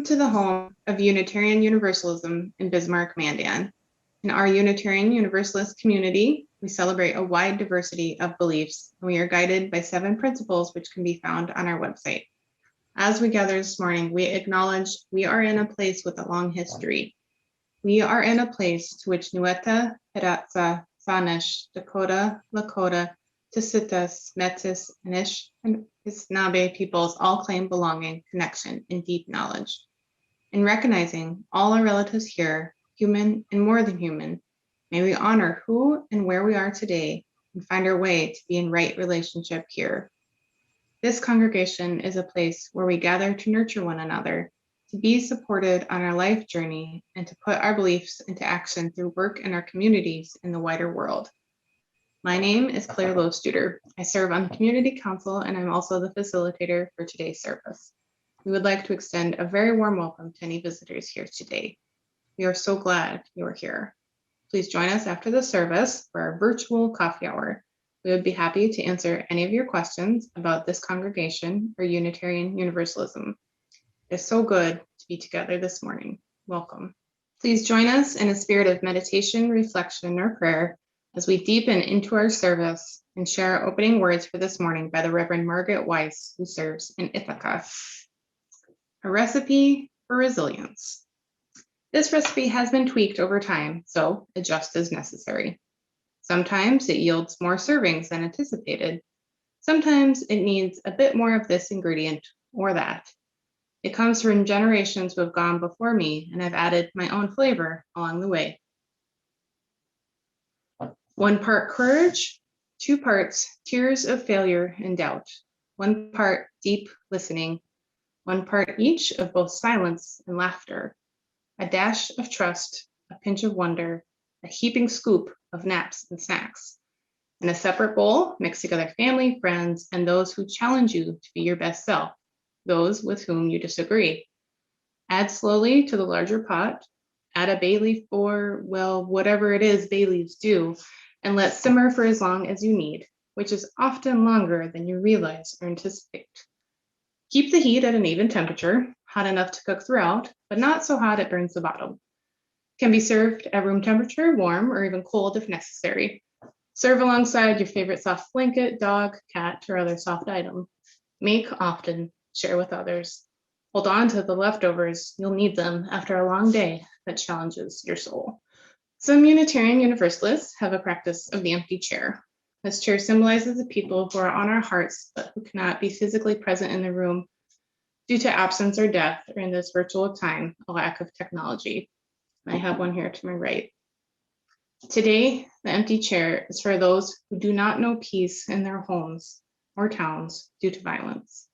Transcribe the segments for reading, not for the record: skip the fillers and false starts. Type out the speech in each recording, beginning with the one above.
to the home of Unitarian Universalism in Bismarck, Mandan. In our Unitarian Universalist community, we celebrate a wide diversity of beliefs, and we are guided by 7 principles which can be found on our website. As we gather this morning, we acknowledge we are in a place with a long history. We are in a place to which Nueta, Hidatsa, Sanish, Dakota, Lakota, Tasitas, Metis, Anish, and Isnabe peoples all claim belonging, connection, and deep knowledge. In recognizing all our relatives here, human and more than human, may we honor who and where we are today and find our way to be in right relationship here. This congregation is a place where we gather to nurture one another, to be supported on our life journey, and to put our beliefs into action through work in our communities in the wider world. My name is Claire Lostuder. I serve on the Community Council, and I'm also the facilitator for today's service. We would like to extend a very warm welcome to any visitors here today. We are so glad you are here. Please join us after the service for our virtual coffee hour. We would be happy to answer any of your questions about this congregation or Unitarian Universalism. It's so good to be together this morning. Welcome. Please join us in a spirit of meditation, reflection, or prayer as we deepen into our service and share our opening words for this morning by the Reverend Margaret Weiss, who serves in Ithaca. A recipe for resilience. This recipe has been tweaked over time, so adjust as necessary. Sometimes it yields more servings than anticipated. Sometimes it needs a bit more of this ingredient or that. It comes from generations who have gone before me, and I've added my own flavor along the way. 1 part courage, 2 parts tears of failure and doubt, 1 part deep listening, 1 part each of both silence and laughter, a dash of trust, a pinch of wonder, a heaping scoop of naps and snacks. In a separate bowl, mix together family, friends, and those who challenge you to be your best self, those with whom you disagree. Add slowly to the larger pot, add a bay leaf or, well, whatever it is bay leaves do, and let simmer for as long as you need, which is often longer than you realize or anticipate. Keep the heat at an even temperature, hot enough to cook throughout, but not so hot it burns the bottom. Can be served at room temperature, warm, or even cold if necessary. Serve alongside your favorite soft blanket, dog, cat, or other soft item. Make often, share with others. Hold on to the leftovers. You'll need them after a long day that challenges your soul. Some Unitarian Universalists have a practice of the empty chair. This chair symbolizes the people who are on our hearts, but who cannot be physically present in the room due to absence or death, or in this virtual time, a lack of technology. I have one here to my right. Today, the empty chair is for those who do not know peace in their homes or towns due to violence.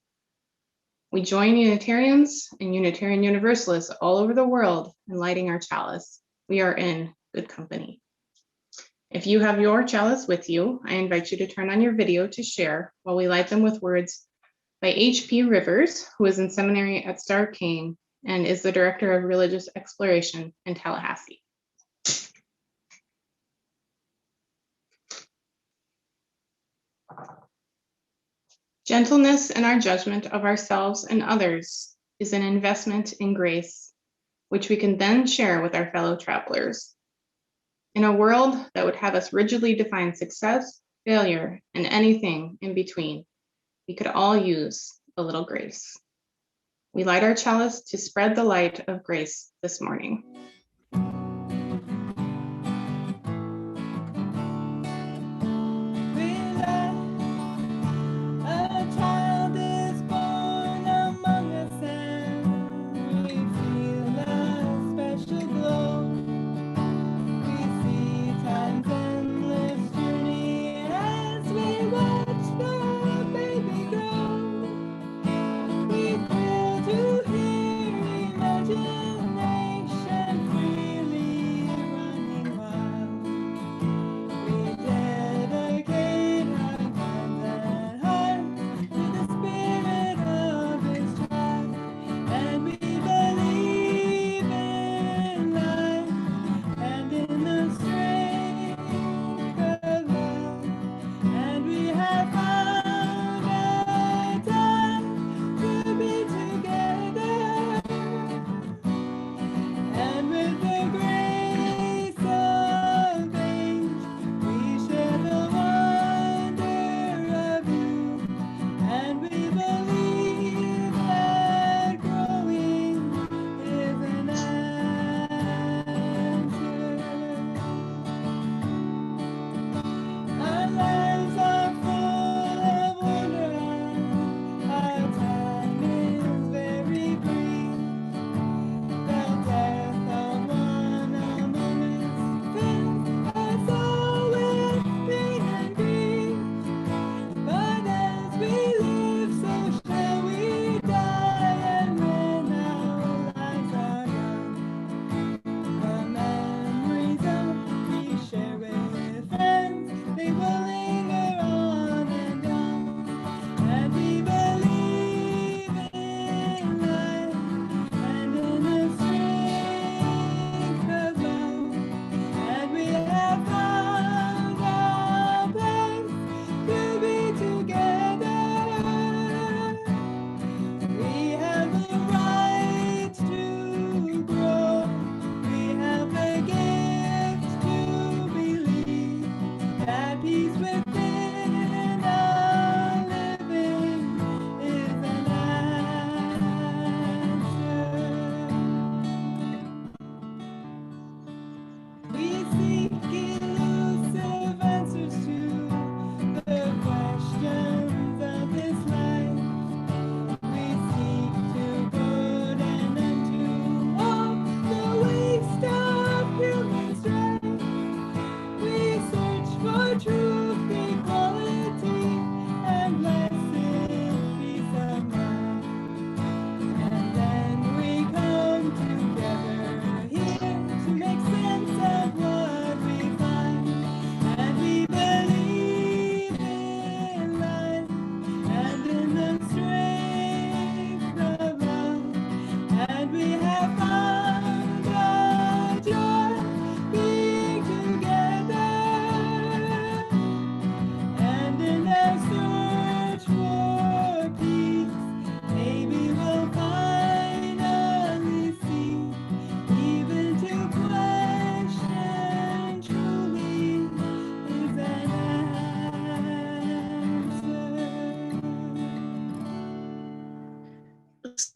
We join Unitarians and Unitarian Universalists all over the world in lighting our chalice. We are in good company. If you have your chalice with you, I invite you to turn on your video to share while we light them with words by H.P. Rivers, who is in seminary at Starr King and is the Director of Religious Exploration in Tallahassee. Gentleness in our judgment of ourselves and others is an investment in grace, which we can then share with our fellow travelers. In a world that would have us rigidly define success, failure, and anything in between, we could all use a little grace. We light our chalice to spread the light of grace this morning.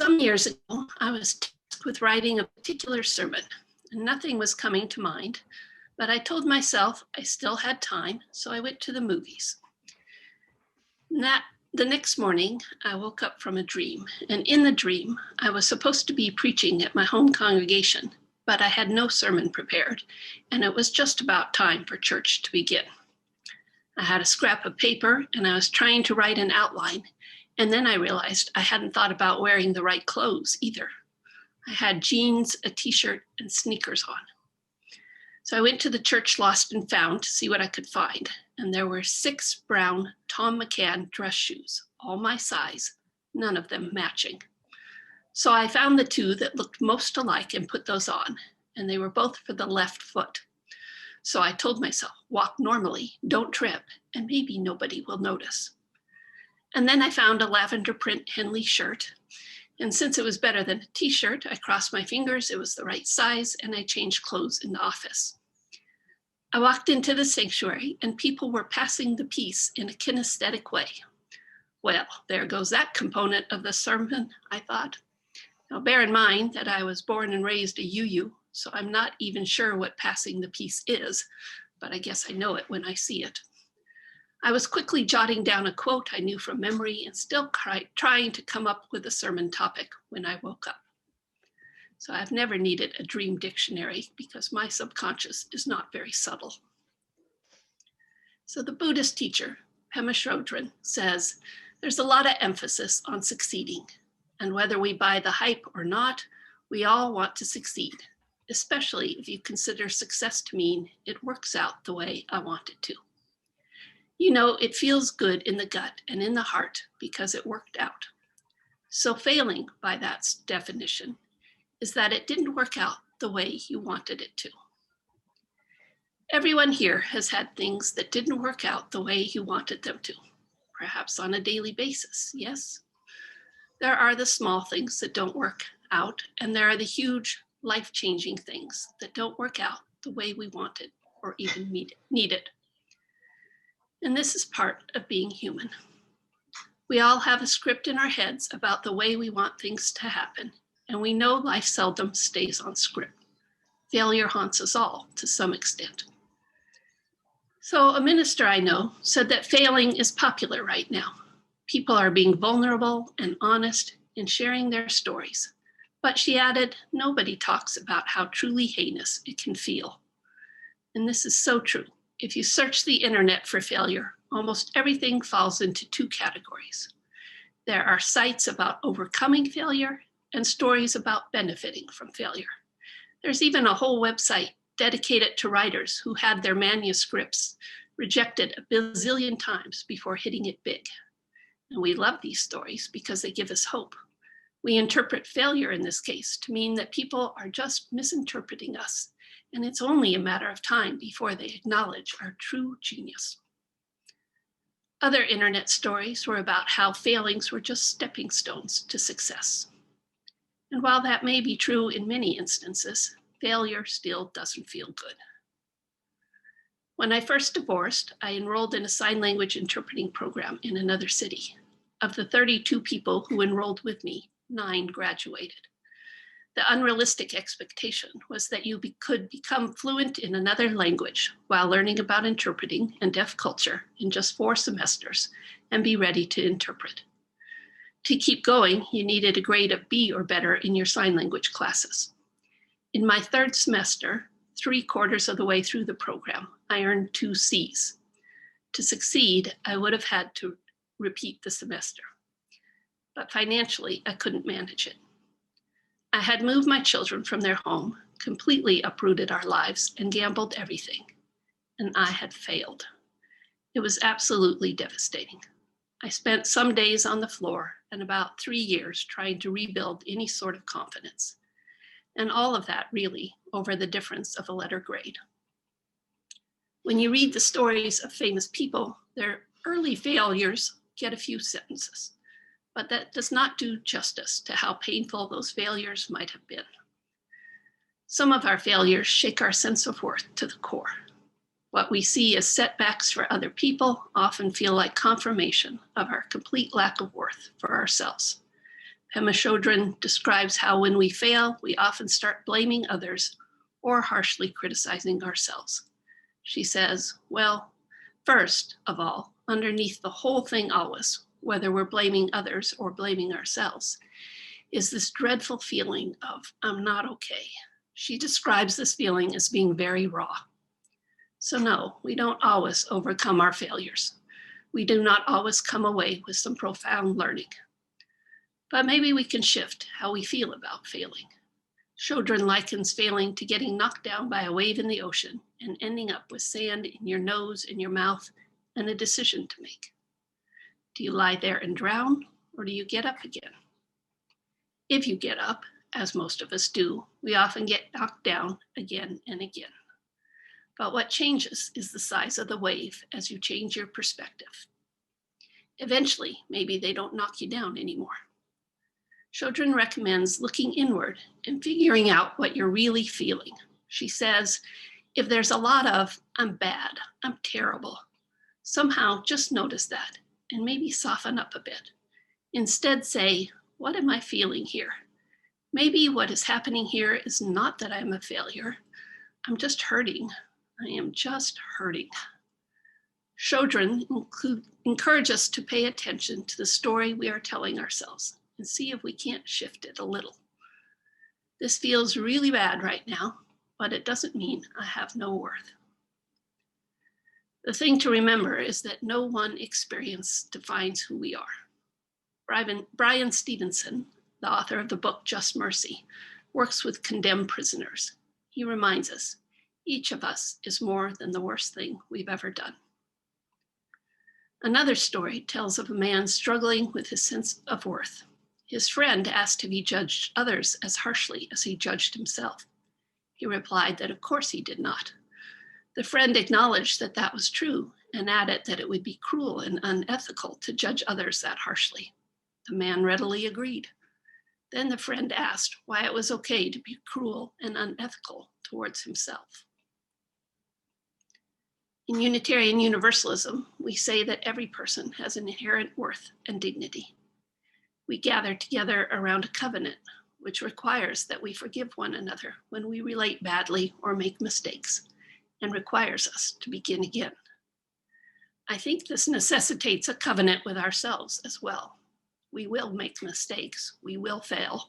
Some years ago, I was tasked with writing a particular sermon, and nothing was coming to mind, but I told myself I still had time, so I went to the movies. The next morning, I woke up from a dream, and in the dream, I was supposed to be preaching at my home congregation, but I had no sermon prepared, and it was just about time for church to begin. I had a scrap of paper, and I was trying to write an outline, and then I realized I hadn't thought about wearing the right clothes either. I had jeans, a t-shirt, and sneakers on. So I went to the church lost and found to see what I could find, and there were 6 brown Tom McCann dress shoes, all my size, none of them matching. So I found the 2 that looked most alike and put those on, and they were both for the left foot. So I told myself, walk normally, don't trip, and maybe nobody will notice. And then I found a lavender print Henley shirt, and since it was better than a t-shirt, I crossed my fingers, it was the right size, and I changed clothes in the office. I walked into the sanctuary, and people were passing the peace in a kinesthetic way. Well, there goes that component of the sermon, I thought. Now, bear in mind that I was born and raised a UU, so I'm not even sure what passing the peace is, but I guess I know it when I see it. I was quickly jotting down a quote I knew from memory and still trying to come up with a sermon topic when I woke up. So I've never needed a dream dictionary because my subconscious is not very subtle. So the Buddhist teacher, Pema Chodron, says, there's a lot of emphasis on succeeding. And whether we buy the hype or not, we all want to succeed, especially if you consider success to mean it works out the way I want it to. You know, it feels good in the gut and in the heart because it worked out. So failing, by that definition, is that it didn't work out the way you wanted it to. Everyone here has had things that didn't work out the way you wanted them to, perhaps on a daily basis, yes? There are the small things that don't work out, and there are the huge, life-changing things that don't work out the way we wanted or even needed. And this is part of being human. We all have a script in our heads about the way we want things to happen, and we know life seldom stays on script. Failure haunts us all to some extent. So a minister I know said that failing is popular right now. People are being vulnerable and honest in sharing their stories. But she added, nobody talks about how truly heinous it can feel. And this is so true. If you search the internet for failure, almost everything falls into 2 categories. There are sites about overcoming failure and stories about benefiting from failure. There's even a whole website dedicated to writers who had their manuscripts rejected a bazillion times before hitting it big. And we love these stories because they give us hope. We interpret failure in this case to mean that people are just misinterpreting us, and it's only a matter of time before they acknowledge our true genius. Other internet stories were about how failings were just stepping stones to success. And while that may be true in many instances, failure still doesn't feel good. When I first divorced, I enrolled in a sign language interpreting program in another city. Of the 32 people who enrolled with me, 9 graduated. The unrealistic expectation was that you could become fluent in another language while learning about interpreting and deaf culture in just 4 semesters and be ready to interpret. To keep going, you needed a grade of B or better in your sign language classes. In my 3rd semester, 3/4 of the way through the program, I earned 2 C's. To succeed, I would have had to repeat the semester. But financially, I couldn't manage it. I had moved my children from their home, completely uprooted our lives, and gambled everything. And I had failed. It was absolutely devastating. I spent some days on the floor and about 3 years trying to rebuild any sort of confidence. And all of that really over the difference of a letter grade. When you read the stories of famous people, their early failures get a few sentences, but that does not do justice to how painful those failures might have been. Some of our failures shake our sense of worth to the core. What we see as setbacks for other people often feel like confirmation of our complete lack of worth for ourselves. Pema Chodron describes how when we fail, we often start blaming others or harshly criticizing ourselves. She says, well, first of all, underneath the whole thing always, whether we're blaming others or blaming ourselves, is this dreadful feeling of, I'm not okay. She describes this feeling as being very raw. So no, we don't always overcome our failures. We do not always come away with some profound learning. But maybe we can shift how we feel about failing. Chodron likens failing to getting knocked down by a wave in the ocean and ending up with sand in your nose and your mouth and a decision to make. Do you lie there and drown, or do you get up again? If you get up, as most of us do, we often get knocked down again and again. But what changes is the size of the wave as you change your perspective. Eventually, maybe they don't knock you down anymore. Chodron recommends looking inward and figuring out what you're really feeling. She says, if there's a lot of, I'm bad, I'm terrible, somehow just notice that and maybe soften up a bit. Instead say, what am I feeling here? Maybe what is happening here is not that I'm a failure. I'm just hurting. I am just hurting. Chodron encourages us to pay attention to the story we are telling ourselves and see if we can't shift it a little. This feels really bad right now, but it doesn't mean I have no worth. The thing to remember is that no one experience defines who we are. Brian Stevenson, the author of the book Just Mercy, works with condemned prisoners. He reminds us, each of us is more than the worst thing we've ever done. Another story tells of a man struggling with his sense of worth. His friend asked if he judged others as harshly as he judged himself. He replied that of course he did not. The friend acknowledged that that was true and added that it would be cruel and unethical to judge others that harshly. The man readily agreed. Then the friend asked why it was okay to be cruel and unethical towards himself. In Unitarian Universalism, we say that every person has an inherent worth and dignity. We gather together around a covenant, which requires that we forgive one another when we relate badly or make mistakes, and requires us to begin again. I think this necessitates a covenant with ourselves as well. We will make mistakes, we will fail,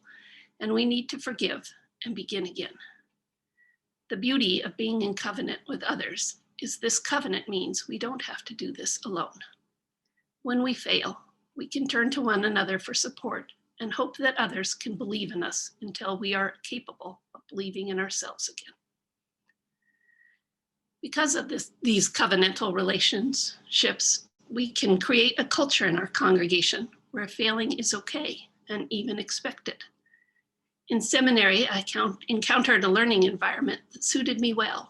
and we need to forgive and begin again. The beauty of being in covenant with others is this covenant means we don't have to do this alone. When we fail, we can turn to one another for support and hope that others can believe in us until we are capable of believing in ourselves again. Because of these covenantal relationships, we can create a culture in our congregation where failing is okay and even expected. In seminary, I encountered a learning environment that suited me well.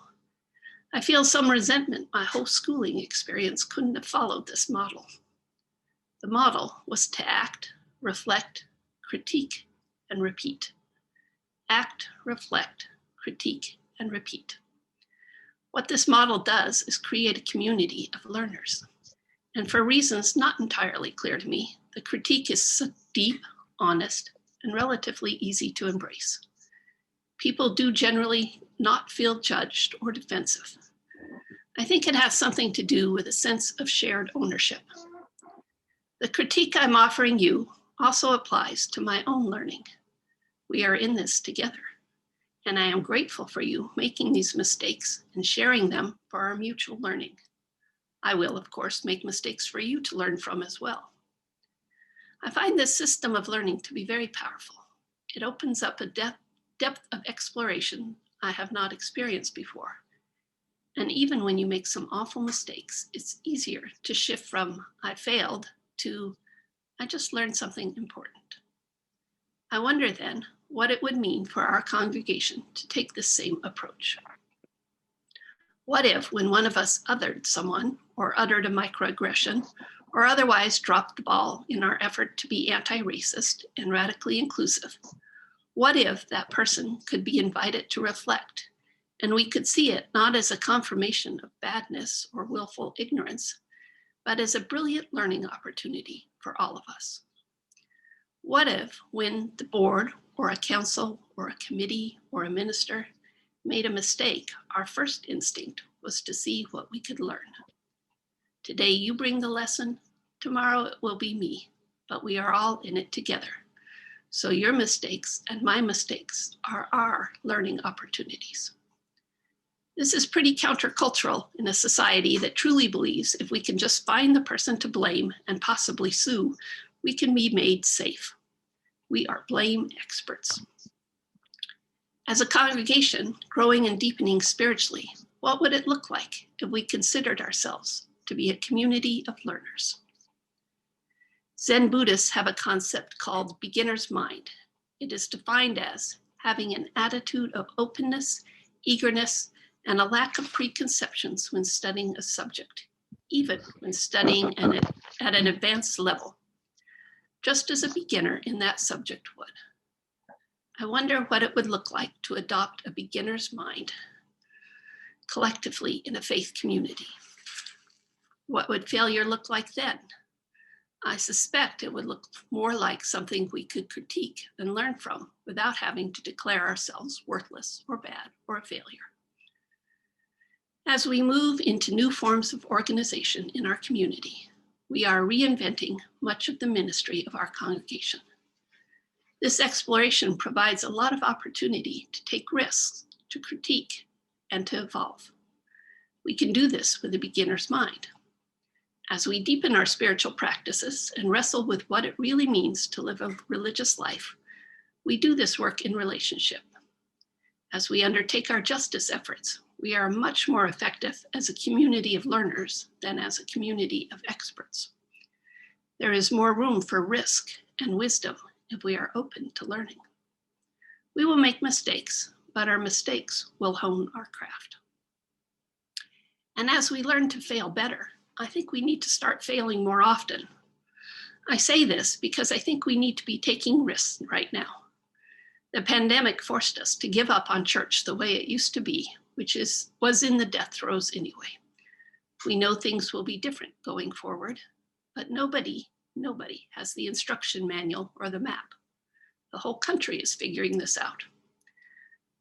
I feel some resentment my whole schooling experience couldn't have followed this model. The model was to act, reflect, critique, and repeat. Act, reflect, critique, and repeat. What this model does is create a community of learners. And for reasons not entirely clear to me, the critique is deep, honest, and relatively easy to embrace. People do generally not feel judged or defensive. I think it has something to do with a sense of shared ownership. The critique I'm offering you also applies to my own learning. We are in this together, and I am grateful for you making these mistakes and sharing them for our mutual learning. I will, of course, make mistakes for you to learn from as well. I find this system of learning to be very powerful. It opens up a depth of exploration I have not experienced before. And even when you make some awful mistakes, it's easier to shift from I failed to I just learned something important. I wonder then what it would mean for our congregation to take this same approach. What if when one of us othered someone or uttered a microaggression or otherwise dropped the ball in our effort to be anti-racist and radically inclusive, what if that person could be invited to reflect and we could see it not as a confirmation of badness or willful ignorance, but as a brilliant learning opportunity for all of us? What if, when the board or a council or a committee or a minister made a mistake, our first instinct was to see what we could learn? Today you bring the lesson, tomorrow it will be me, but we are all in it together. So your mistakes and my mistakes are our learning opportunities. This is pretty countercultural in a society that truly believes if we can just find the person to blame and possibly sue, we can be made safe. We are blame experts. As a congregation, growing and deepening spiritually, what would it look like if we considered ourselves to be a community of learners? Zen Buddhists have a concept called beginner's mind. It is defined as having an attitude of openness, eagerness, and a lack of preconceptions when studying a subject, even when studying at an advanced level, just as a beginner in that subject would. I wonder what it would look like to adopt a beginner's mind collectively in a faith community. What would failure look like then? I suspect it would look more like something we could critique and learn from without having to declare ourselves worthless or bad or a failure. As we move into new forms of organization in our community, we are reinventing much of the ministry of our congregation. This exploration provides a lot of opportunity to take risks, to critique, and to evolve. We can do this with a beginner's mind. As we deepen our spiritual practices and wrestle with what it really means to live a religious life, we do this work in relationship. As we undertake our justice efforts, we are much more effective as a community of learners than as a community of experts. There is more room for risk and wisdom if we are open to learning. We will make mistakes, but our mistakes will hone our craft. And as we learn to fail better, I think we need to start failing more often. I say this because I think we need to be taking risks right now. The pandemic forced us to give up on church the way it used to be, which was in the death throes anyway. We know things will be different going forward, but nobody has the instruction manual or the map. The whole country is figuring this out.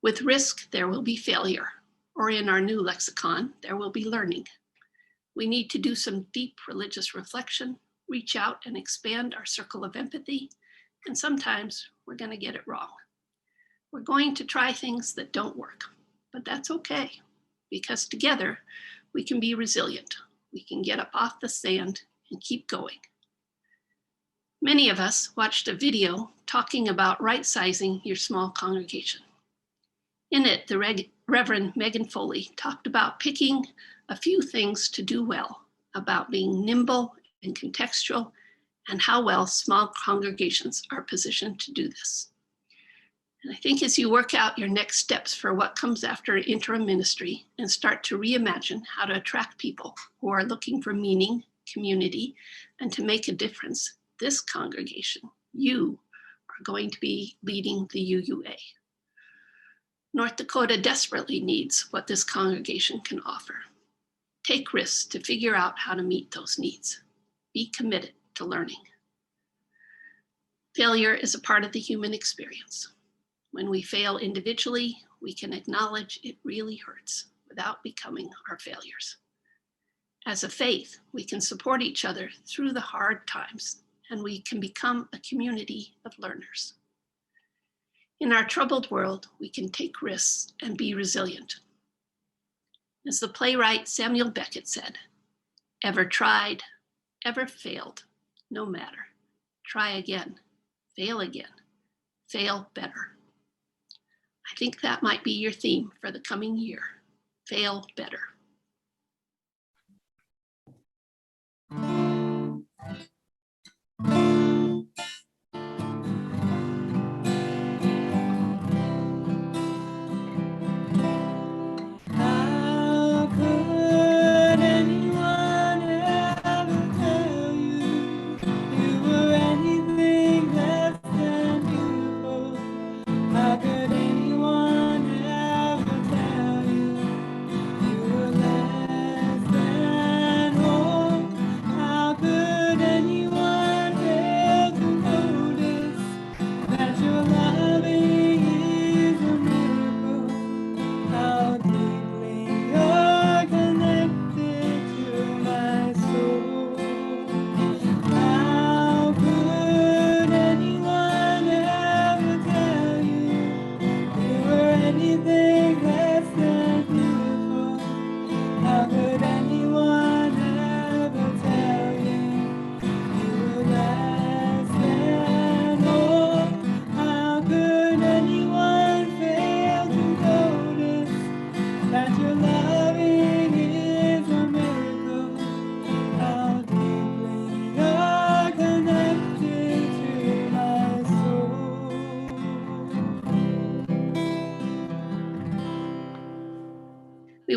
With risk, there will be failure, or in our new lexicon, there will be learning. We need to do some deep religious reflection, reach out and expand our circle of empathy, and sometimes we're going to get it wrong. We're going to try things that don't work, but that's okay, because together we can be resilient. We can get up off the sand and keep going. Many of us watched a video talking about right-sizing your small congregation. In it, the Reverend Megan Foley talked about picking a few things to do well, about being nimble and contextual, and how well small congregations are positioned to do this. And I think as you work out your next steps for what comes after interim ministry and start to reimagine how to attract people who are looking for meaning, community, and to make a difference, this congregation, you, are going to be leading the UUA. North Dakota desperately needs what this congregation can offer. Take risks to figure out how to meet those needs. Be committed to learning. Failure is a part of the human experience. When we fail individually, we can acknowledge it really hurts without becoming our failures. As a faith, we can support each other through the hard times, and we can become a community of learners. In our troubled world, we can take risks and be resilient. As the playwright Samuel Beckett said, ever tried, ever failed, no matter. Try again, fail better. I think that might be your theme for the coming year. Fail better. How could anyone ever tell you you were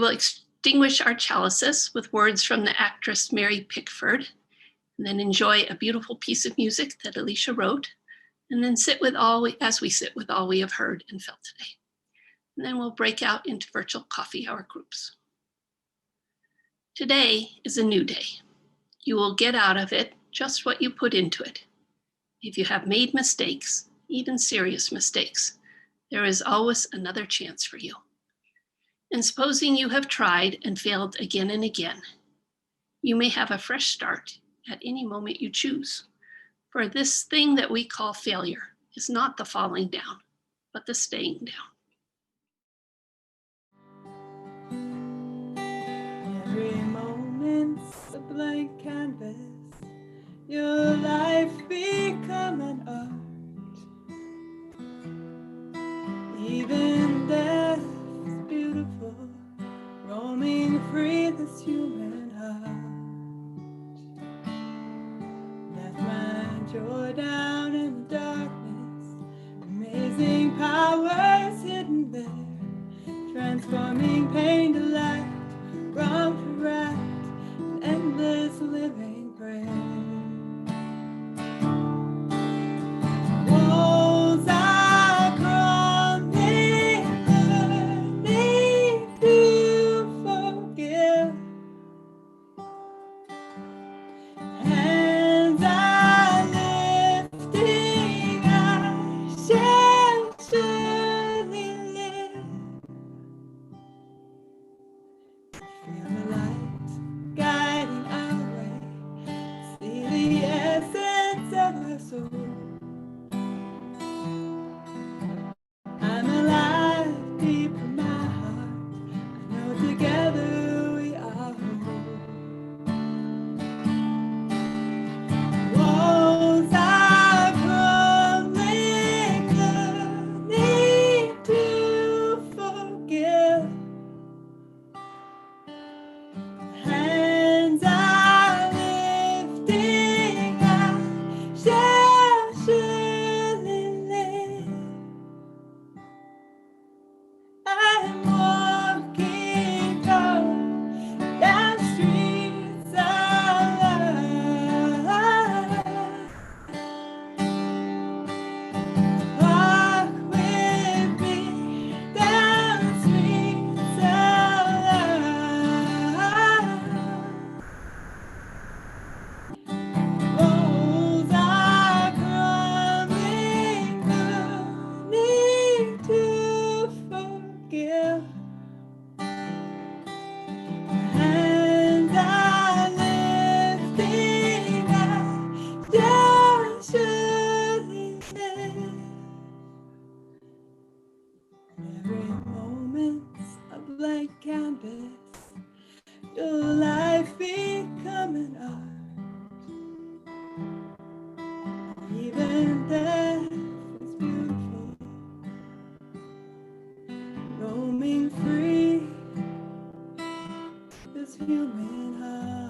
will extinguish our chalices with words from the actress Mary Pickford, and then enjoy a beautiful piece of music that Alicia wrote, and then sit with as we sit with all we have heard and felt today. And then we'll break out into virtual coffee hour groups. Today is a new day. You will get out of it just what you put into it. If you have made mistakes, even serious mistakes, there is always another chance for you. And supposing you have tried and failed again and again, you may have a fresh start at any moment you choose. For this thing that we call failure is not the falling down, but the staying down. Every moment's a blank canvas, your life become an art. Even death is beautiful, roaming free this human heart. Left my joy down in the darkness, amazing powers hidden there, transforming pain to light, wrong to right, an endless living prayer. Walls are crumbling, learning to forgive. Hands are lifting, I shall surely live. Feel the light guiding our way, see the essence of our soul. I'm alive deep in my heart, I know together we are whole. Walls are crumbling, learning to forgive. Hands are lifting, I shall surely live. I'm walking down streets of light. Walk with me down streets of light. Walls are crumbling, learning to forgive. Hands are lifting, I shall surely live. Every moment's a blank canvas, your life become an art. Even death is beautiful, roaming free this human heart.